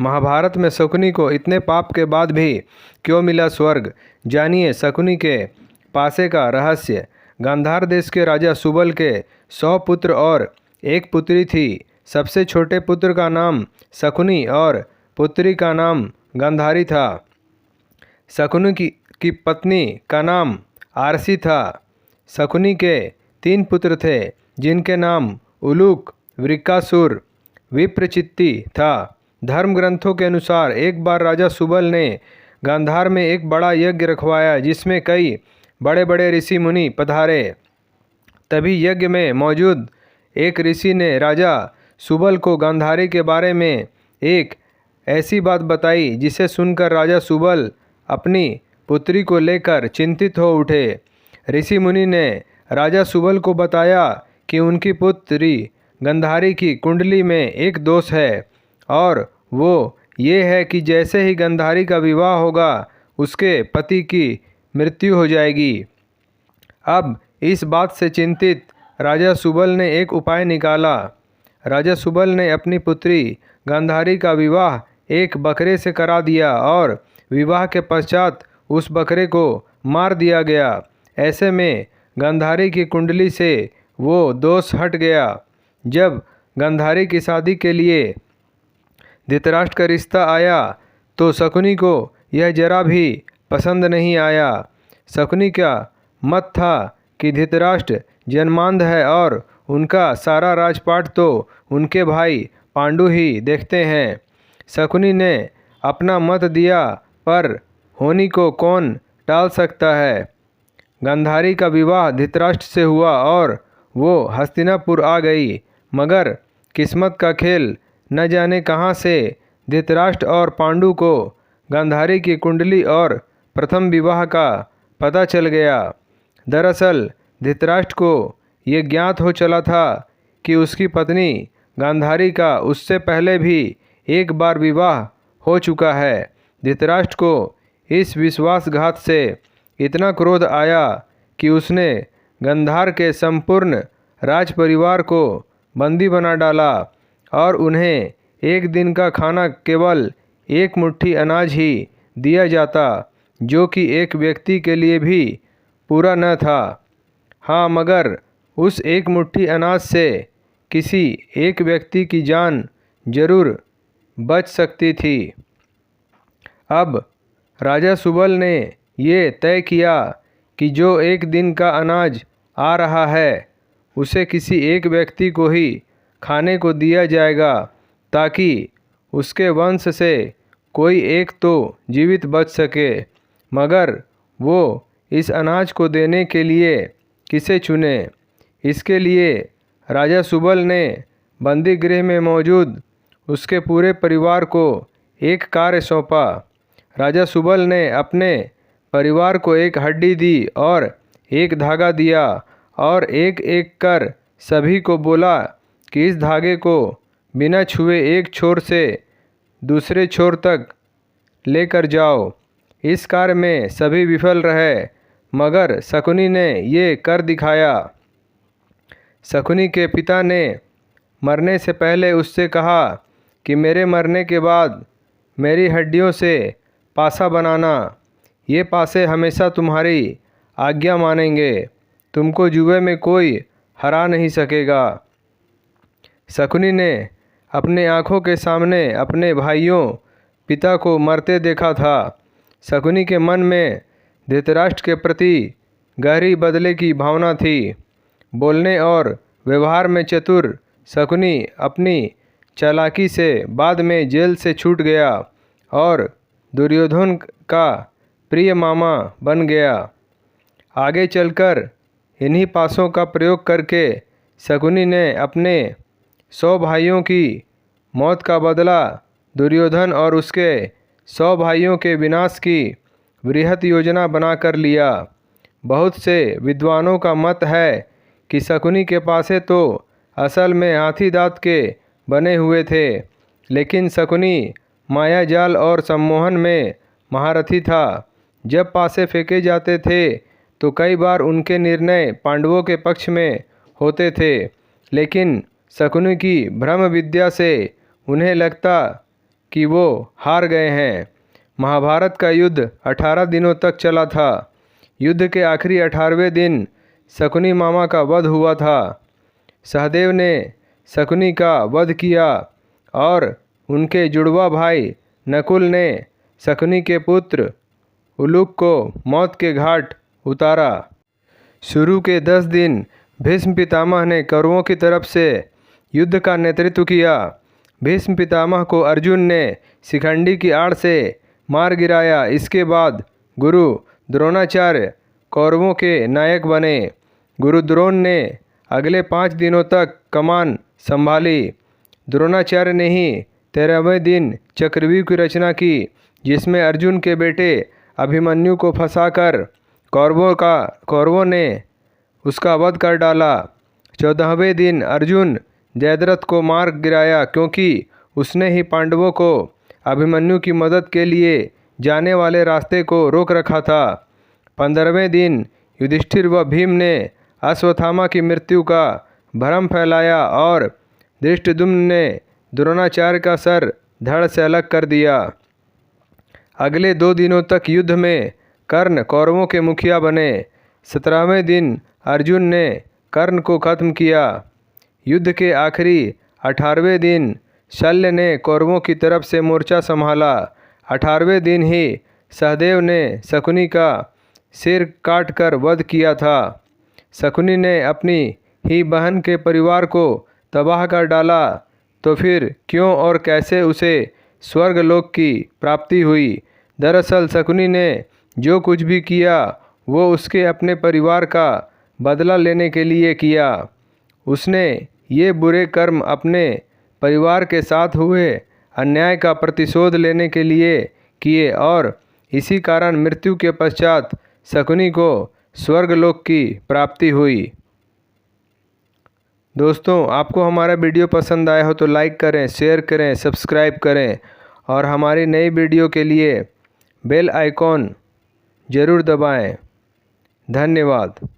महाभारत में शकुनी को इतने पाप के बाद भी क्यों मिला स्वर्ग, जानिए शकुनी के पासे का रहस्य। गांधार देश के राजा सुबल के 100 पुत्र और एक पुत्री थी। सबसे छोटे पुत्र का नाम शकुनी और पुत्री का नाम गांधारी था। शकुनी की पत्नी का नाम आरसी था। शकुनी के 3 पुत्र थे जिनके नाम उलूक, वृकासुर, विप्रचित्ति था। धर्म ग्रंथों के अनुसार एक बार राजा सुबल ने गांधार में एक बड़ा यज्ञ रखवाया जिसमें कई बड़े बड़े ऋषि मुनि पधारे। तभी यज्ञ में मौजूद एक ऋषि ने राजा सुबल को गांधारी के बारे में एक ऐसी बात बताई जिसे सुनकर राजा सुबल अपनी पुत्री को लेकर चिंतित हो उठे। ऋषि मुनि ने राजा सुबल को बताया कि उनकी पुत्री गांधारी की कुंडली में एक दोष है और वो ये है कि जैसे ही गांधारी का विवाह होगा उसके पति की मृत्यु हो जाएगी। अब इस बात से चिंतित राजा सुबल ने एक उपाय निकाला। राजा सुबल ने अपनी पुत्री गांधारी का विवाह एक बकरे से करा दिया और विवाह के पश्चात उस बकरे को मार दिया गया। ऐसे में गांधारी की कुंडली से वो दोष हट गया। जब गांधारी की शादी के लिए धृतराष्ट्र का रिश्ता आया तो शकुनी को यह जरा भी पसंद नहीं आया। शकुनी का मत था कि धृतराष्ट्र जन्मांध है और उनका सारा राजपाट तो उनके भाई पांडु ही देखते हैं। शकुनी ने अपना मत दिया पर होनी को कौन टाल सकता है। गांधारी का विवाह धृतराष्ट्र से हुआ और वो हस्तिनापुर आ गई। मगर किस्मत का खेल न जाने कहाँ से धृतराष्ट्र और पांडु को गांधारी की कुंडली और प्रथम विवाह का पता चल गया। दरअसल धृतराष्ट्र को ये ज्ञात हो चला था कि उसकी पत्नी गांधारी का उससे पहले भी एक बार विवाह हो चुका है। धृतराष्ट्र को इस विश्वासघात से इतना क्रोध आया कि उसने गांधार के संपूर्ण राज परिवार को बंदी बना डाला और उन्हें एक दिन का खाना केवल एक मुट्ठी अनाज ही दिया जाता जो कि एक व्यक्ति के लिए भी पूरा न था। हाँ, मगर उस एक मुट्ठी अनाज से किसी एक व्यक्ति की जान जरूर बच सकती थी। अब राजा सुबल ने ये तय किया कि जो एक दिन का अनाज आ रहा है उसे किसी एक व्यक्ति को ही खाने को दिया जाएगा ताकि उसके वंश से कोई एक तो जीवित बच सके। मगर वो इस अनाज को देने के लिए किसे चुने। इसके लिए राजा सुबल ने बंदी गृह में मौजूद उसके पूरे परिवार को एक कार्य सौंपा। राजा सुबल ने अपने परिवार को एक हड्डी दी और एक धागा दिया और एक एक कर सभी को बोला कि इस धागे को बिना छुए एक छोर से दूसरे छोर तक लेकर जाओ। इस कार्य में सभी विफल रहे मगर शकुनी ने ये कर दिखाया। शकुनी के पिता ने मरने से पहले उससे कहा कि मेरे मरने के बाद मेरी हड्डियों से पासा बनाना। ये पासे हमेशा तुम्हारी आज्ञा मानेंगे। तुमको जुए में कोई हरा नहीं सकेगा। शकुनी ने अपने आँखों के सामने अपने भाइयों पिता को मरते देखा था। शकुनी के मन में धृतराष्ट्र के प्रति गहरी बदले की भावना थी। बोलने और व्यवहार में चतुर शकुनी अपनी चालाकी से बाद में जेल से छूट गया और दुर्योधन का प्रिय मामा बन गया। आगे चलकर इन्हीं पासों का प्रयोग करके शकुनी ने अपने 100 भाइयों की मौत का बदला दुर्योधन और उसके 100 भाइयों के विनाश की वृहत योजना बनाकर लिया। बहुत से विद्वानों का मत है कि शकुनी के पासे तो असल में हाथी दांत के बने हुए थे, लेकिन शकुनी माया जाल और सम्मोहन में महारथी था। जब पासे फेंके जाते थे तो कई बार उनके निर्णय पांडवों के पक्ष में होते थे, लेकिन शकुनी की ब्रह्म विद्या से उन्हें लगता कि वो हार गए हैं। महाभारत का युद्ध 18 दिनों तक चला था। युद्ध के आखिरी 18वें दिन शकुनी मामा का वध हुआ था। सहदेव ने शकुनी का वध किया और उनके जुड़वा भाई नकुल ने शकुनी के पुत्र उलूक को मौत के घाट उतारा। शुरू के 10 दिन भीष्म पितामह ने कौरवों की तरफ से युद्ध का नेतृत्व किया। भीष्म पितामह को अर्जुन ने शिखंडी की आड़ से मार गिराया। इसके बाद गुरु द्रोणाचार्य कौरवों के नायक बने। गुरु द्रोण ने अगले 5 दिनों तक कमान संभाली। द्रोणाचार्य ने ही 13वें दिन चक्रव्यूह की रचना की, जिसमें अर्जुन के बेटे अभिमन्यु को फंसाकर कौरवों ने उसका वध कर डाला। 14वें दिन अर्जुन जयद्रथ को मार गिराया, क्योंकि उसने ही पांडवों को अभिमन्यु की मदद के लिए जाने वाले रास्ते को रोक रखा था। 15वें दिन युधिष्ठिर व भीम ने अश्वत्थामा की मृत्यु का भ्रम फैलाया और धृष्टद्युम्न ने द्रोणाचार्य का सर धड़ से अलग कर दिया। अगले 2 दिनों तक युद्ध में कर्ण कौरवों के मुखिया बने। 17वें दिन अर्जुन ने कर्ण को खत्म किया। युद्ध के आखिरी 18वें दिन शल्य ने कौरवों की तरफ से मोर्चा संभाला। 18वें दिन ही सहदेव ने शकुनी का सिर काटकर वध किया था। शकुनी ने अपनी ही बहन के परिवार को तबाह कर डाला, तो फिर क्यों और कैसे उसे स्वर्गलोक की प्राप्ति हुई? दरअसल शकुनी ने जो कुछ भी किया वो उसके अपने परिवार का बदला लेने के लिए किया। उसने ये बुरे कर्म अपने परिवार के साथ हुए अन्याय का प्रतिशोध लेने के लिए किए और इसी कारण मृत्यु के पश्चात शकुनी को स्वर्गलोक की प्राप्ति हुई। दोस्तों, आपको हमारा वीडियो पसंद आया हो तो लाइक करें, शेयर करें, सब्सक्राइब करें और हमारी नई वीडियो के लिए बेल आइकॉन ज़रूर दबाएं। धन्यवाद।